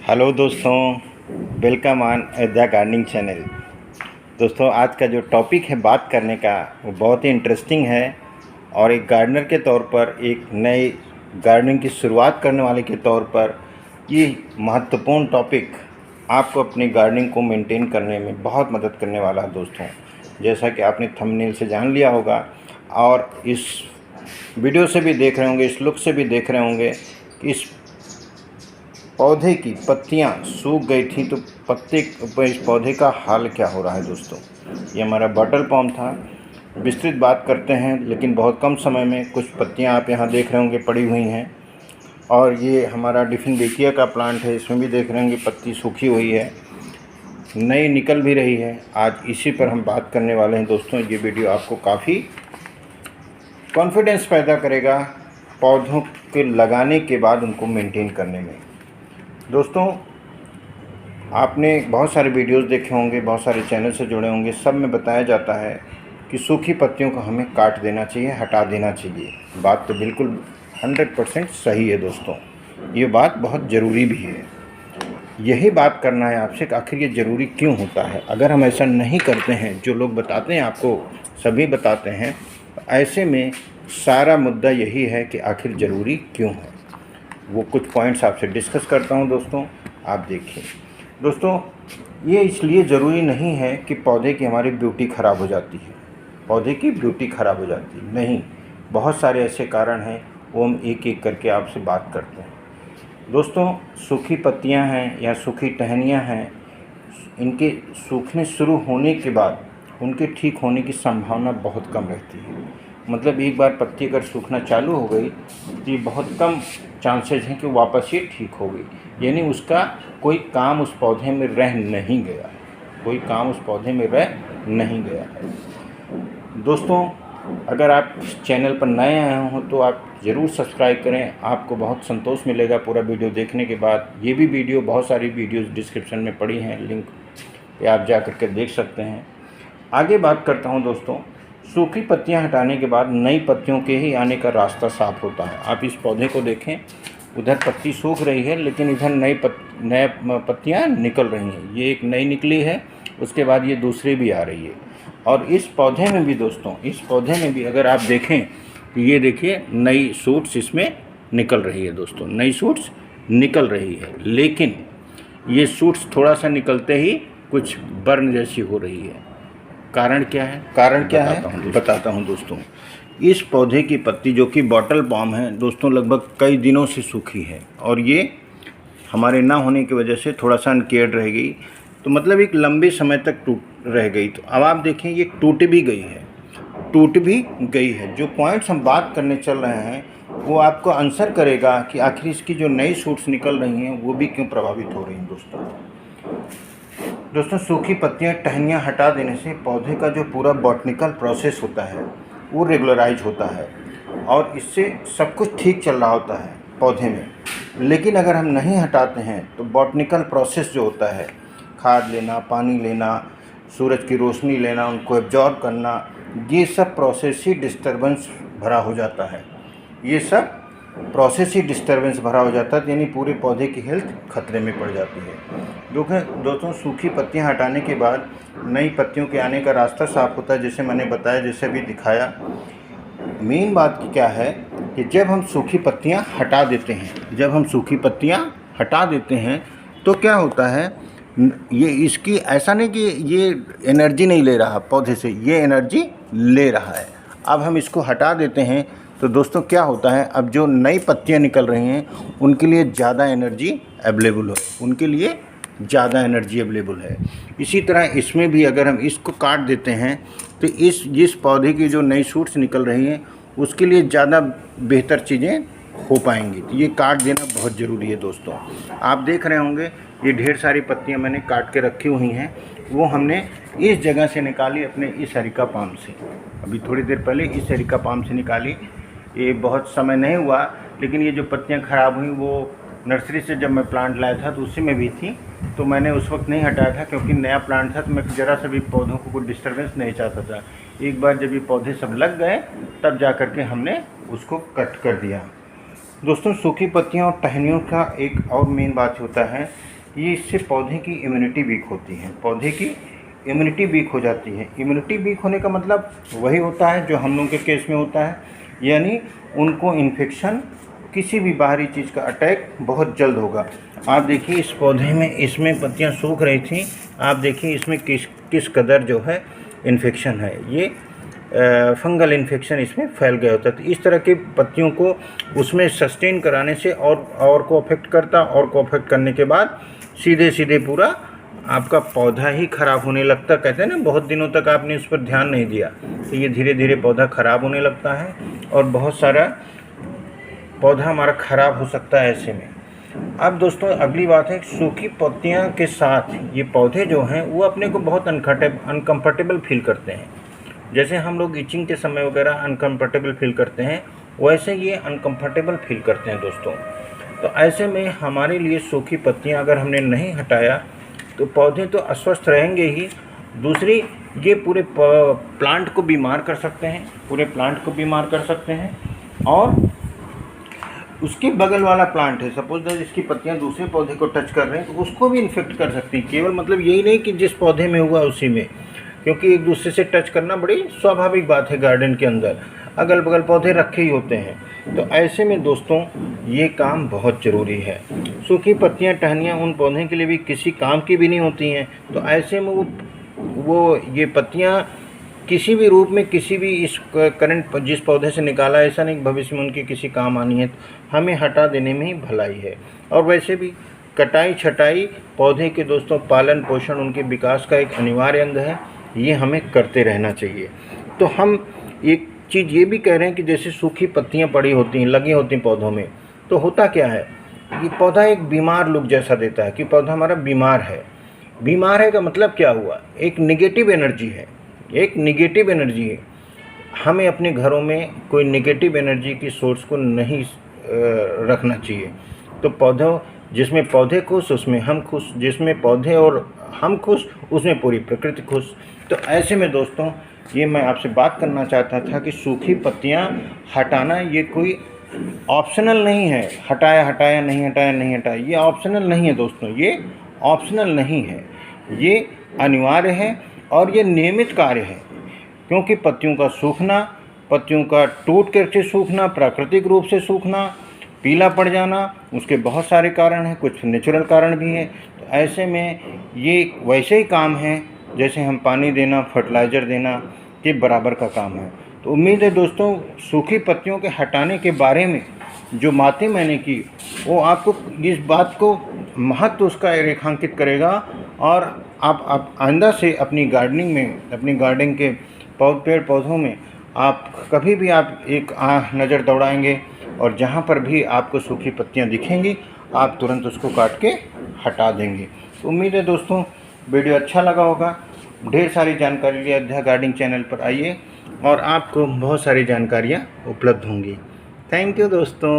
Hello दोस्तों, welcome on the gardening channel. दोस्तों, आज का जो टॉपिक है बात करने का वो बहुत ही इंटरेस्टिंग है और एक गार्डनर के तौर पर, एक नए गार्डनिंग की शुरुआत करने वाले के तौर पर ये महत्वपूर्ण टॉपिक आपको अपनी गार्डनिंग को मेंटेन करने में बहुत मदद करने वाला है। दोस्तों, जैसा कि आपने थंबनेल से जान लिया होगा और इस वीडियो से भी देख रहे होंगे, इस लुक से भी देख रहे होंगे कि इस पौधे की पत्तियां सूख गई थी, तो इस पौधे का हाल क्या हो रहा है। दोस्तों, ये हमारा बॉटल पॉम था। विस्तृत बात करते हैं, लेकिन बहुत कम समय में कुछ पत्तियां आप यहाँ देख रहे होंगे पड़ी हुई हैं। और ये हमारा डिफिनबेकिया का प्लांट है, इसमें भी देख रहे होंगे पत्ती सूखी हुई है, नई निकल भी रही है। आज इसी पर हम बात करने वाले हैं। दोस्तों, ये वीडियो आपको काफ़ी कॉन्फिडेंस पैदा करेगा पौधों के लगाने के बाद उनको मेंटेन करने में। दोस्तों, आपने बहुत सारे वीडियोस देखे होंगे, बहुत सारे चैनल से जुड़े होंगे, सब में बताया जाता है कि सूखी पत्तियों को हमें काट देना चाहिए, हटा देना चाहिए। बात तो बिल्कुल 100% सही है। दोस्तों, ये बात बहुत ज़रूरी भी है। यही बात करना है आपसे कि आखिर ये ज़रूरी क्यों होता है। अगर हम ऐसा नहीं करते हैं, जो लोग बताते हैं आपको सभी बताते हैं, ऐसे में सारा मुद्दा यही है कि आखिर ज़रूरी क्यों है। वो कुछ पॉइंट्स आपसे डिस्कस करता हूं। दोस्तों, आप देखिए। दोस्तों, ये इसलिए ज़रूरी नहीं है कि पौधे की हमारी ब्यूटी ख़राब हो जाती है, पौधे की ब्यूटी ख़राब हो जाती है, नहीं। बहुत सारे ऐसे कारण हैं, वो हम एक एक करके आपसे बात करते हैं। दोस्तों, सूखी पत्तियां हैं या सूखी टहनियां हैं, इनके सूखने शुरू होने के बाद उनके ठीक होने की संभावना बहुत कम रहती है। मतलब एक बार पत्ती अगर सूखना चालू हो गई तो ये बहुत कम चांसेस हैं कि वापस ये ठीक हो गई, यानी उसका कोई काम उस पौधे में रह नहीं गया है, कोई काम उस पौधे में रह नहीं गया है। दोस्तों, अगर आप इस चैनल पर नए आए हों तो आप ज़रूर सब्सक्राइब करें, आपको बहुत संतोष मिलेगा पूरा वीडियो देखने के बाद। ये भी वीडियो, बहुत सारी वीडियोस डिस्क्रिप्शन में पड़ी हैं, लिंक पे आप जा कर के देख सकते हैं। आगे बात करता हूं। दोस्तों, सूखी पत्तियां हटाने के बाद नई पत्तियों के ही आने का रास्ता साफ होता है। आप इस पौधे को देखें, उधर पत्ती सूख रही है, लेकिन इधर नए पत्तियां निकल रही हैं। ये एक नई निकली है, उसके बाद ये दूसरी भी आ रही है। और इस पौधे में भी दोस्तों, इस पौधे में भी अगर आप देखें तो ये देखिए नई शूट्स इसमें निकल रही है। दोस्तों, नई शूट्स निकल रही है, लेकिन ये शूट्स थोड़ा सा निकलते ही कुछ बर्न जैसी हो रही है। कारण क्या है? बताता हूँ दोस्तों। इस पौधे की पत्ती, जो कि बॉटल पॉम है दोस्तों, लगभग कई दिनों से सूखी है और ये हमारे ना होने की वजह से थोड़ा सा अनकेयर्ड रह गई, तो मतलब एक लंबे समय तक टूट रह गई। तो अब आप देखें, ये टूट भी गई है। जो पॉइंट्स हम बात करने चल रहे हैं वो आपको आंसर करेगा कि आखिर इसकी जो नई शूट्स निकल रही हैं वो भी क्यों प्रभावित हो रही हैं। दोस्तों, सूखी पत्तियां, टहनियां हटा देने से पौधे का जो पूरा बॉटनिकल प्रोसेस होता है वो रेगुलराइज होता है और इससे सब कुछ ठीक चल रहा होता है पौधे में। लेकिन अगर हम नहीं हटाते हैं तो बॉटनिकल प्रोसेस जो होता है, खाद लेना, पानी लेना, सूरज की रोशनी लेना, उनको एब्जॉर्ब करना, ये सब प्रोसेस ही डिस्टर्बेंस भरा हो जाता है। यानी पूरे पौधे की हेल्थ खतरे में पड़ जाती है। दोस्तों, सूखी पत्तियां हटाने के बाद नई पत्तियों के आने का रास्ता साफ होता है, जैसे मैंने बताया, जैसे अभी दिखाया। मेन बात क्या है कि जब हम सूखी पत्तियां हटा देते हैं तो क्या होता है, ये इसकी ऐसा नहीं कि ये एनर्जी नहीं ले रहा पौधे से, ये एनर्जी ले रहा है। अब हम इसको हटा देते हैं तो दोस्तों क्या होता है, अब जो नई पत्तियां निकल रही हैं उनके लिए ज़्यादा एनर्जी अवेलेबल है। इसी तरह इसमें भी अगर हम इसको काट देते हैं तो जिस पौधे की जो नई शूट्स निकल रही हैं उसके लिए ज़्यादा बेहतर चीज़ें हो पाएंगी। तो ये काट देना बहुत ज़रूरी है। दोस्तों, आप देख रहे होंगे ये ढेर सारी पत्तियां मैंने काट के रखी हुई हैं, वो हमने इस जगह से निकाली, अपने इस एरिका पाम से। अभी थोड़ी देर पहले इस एरिका पाम से निकाली। ये बहुत समय नहीं हुआ, लेकिन ये जो पत्तियां ख़राब हुई वो नर्सरी से जब मैं प्लांट लाया था तो उसी में भी थी, तो मैंने उस वक्त नहीं हटाया था क्योंकि नया प्लांट था, तो मैं ज़रा सा भी पौधों को कोई डिस्टर्बेंस नहीं चाहता था। एक बार जब ये पौधे सब लग गए तब जा कर के हमने उसको कट कर दिया। दोस्तों, सूखी पत्तियां और टहनियों का एक और मेन बात होता है ये इससे पौधे की इम्यूनिटी वीक होती है, पौधे की इम्यूनिटी वीक हो जाती है। इम्यूनिटी वीक होने का मतलब वही होता है जो हम लोगों के केस में होता है, यानी उनको इन्फेक्शन, किसी भी बाहरी चीज़ का अटैक बहुत जल्द होगा। आप देखिए इस पौधे में, इसमें पत्तियां सूख रही थी, आप देखिए इसमें किस कदर जो है इन्फेक्शन है, ये फंगल इन्फेक्शन इसमें फैल गया होता है। तो इस तरह की पत्तियों को उसमें सस्टेन कराने से और को अफेक्ट करता, और को अफेक्ट करने के बाद सीधे पूरा आपका पौधा ही ख़राब होने लगता। कहते हैं ना, बहुत दिनों तक आपने उस पर ध्यान नहीं दिया तो ये धीरे धीरे पौधा ख़राब होने लगता है और बहुत सारा पौधा हमारा ख़राब हो सकता है ऐसे में। अब दोस्तों अगली बात है, सूखी पत्तियां के साथ ये पौधे जो हैं वो अपने को बहुत अनकम्फर्टेबल फील करते हैं। जैसे हम लोग इचिंग के समय वगैरह अनकम्फर्टेबल फील करते हैं, वैसे ये अनकम्फर्टेबल फील करते हैं दोस्तों। तो ऐसे में हमारे लिए सूखी पत्तियां अगर हमने नहीं हटाया तो पौधे तो अस्वस्थ रहेंगे ही, दूसरी ये पूरे प्लांट को बीमार कर सकते हैं, पूरे प्लांट को बीमार कर सकते हैं। और उसके बगल वाला प्लांट है, सपोज दैट इसकी पत्तियां दूसरे पौधे को टच कर रहे हैं तो उसको भी इन्फेक्ट कर सकती हैं। केवल मतलब यही नहीं कि जिस पौधे में हुआ उसी में, क्योंकि एक दूसरे से टच करना बड़ी स्वाभाविक बात है, गार्डन के अंदर अगल बगल पौधे रखे ही होते हैं। तो ऐसे में दोस्तों ये काम बहुत ज़रूरी है। सूखी पत्तियां, टहनियाँ उन पौधे के लिए भी किसी काम की भी नहीं होती हैं, तो ऐसे में वो ये पत्तियां किसी भी रूप में, किसी भी इस करंट जिस पौधे से निकाला, ऐसा नहीं भविष्य में उनके किसी काम आनी है, तो हमें हटा देने में ही भलाई है। और वैसे भी कटाई छटाई पौधे के दोस्तों पालन पोषण, उनके विकास का एक अनिवार्य अंग है, ये हमें करते रहना चाहिए। तो हम एक चीज़ ये भी कह रहे हैं कि जैसे सूखी पत्तियां पड़ी होती हैं, लगी होती हैं पौधों में, तो होता क्या है, ये पौधा एक बीमार लुक जैसा देता है कि पौधा हमारा बीमार है। बीमार है का मतलब क्या हुआ, एक निगेटिव एनर्जी है, एक निगेटिव एनर्जी है। हमें अपने घरों में कोई निगेटिव एनर्जी की सोर्स को नहीं रखना चाहिए। तो पौधों, जिसमें पौधे खुश उसमें हम खुश, जिसमें पौधे और हम खुश उसमें पूरी प्रकृति खुश। तो ऐसे में दोस्तों ये मैं आपसे बात करना चाहता था कि सूखी पत्तियां हटाना ये कोई ऑप्शनल नहीं है, हटाया हटाया नहीं हटाया नहीं हटाया, ये ऑप्शनल नहीं है दोस्तों, ये ऑप्शनल नहीं है, ये अनिवार्य है और ये नियमित कार्य है। क्योंकि पत्तियों का सूखना, पत्तियों का टूट करके सूखना, प्राकृतिक रूप से सूखना, पीला पड़ जाना, उसके बहुत सारे कारण हैं, कुछ नेचुरल कारण भी हैं। तो ऐसे में ये वैसे ही काम है जैसे हम पानी देना, फर्टिलाइज़र देना के बराबर का काम है। तो उम्मीद है दोस्तों सूखी पत्तियों के हटाने के बारे में जो बातें मैंने की वो आपको इस बात को महत्व उसका रेखांकित करेगा, और आप आइंदा से अपनी गार्डनिंग में, अपनी गार्डनिंग के पेड़ पौधों में आप कभी भी आप एक नज़र दौड़ाएंगे और जहाँ पर भी आपको सूखी पत्तियाँ दिखेंगी आप तुरंत उसको काट के हटा देंगे। तो उम्मीद है दोस्तों वीडियो अच्छा लगा होगा। ढेर सारी जानकारी लिए अध्या गार्डनिंग चैनल पर आइए और आपको बहुत सारी जानकारियाँ उपलब्ध होंगी। थैंक यू दोस्तों।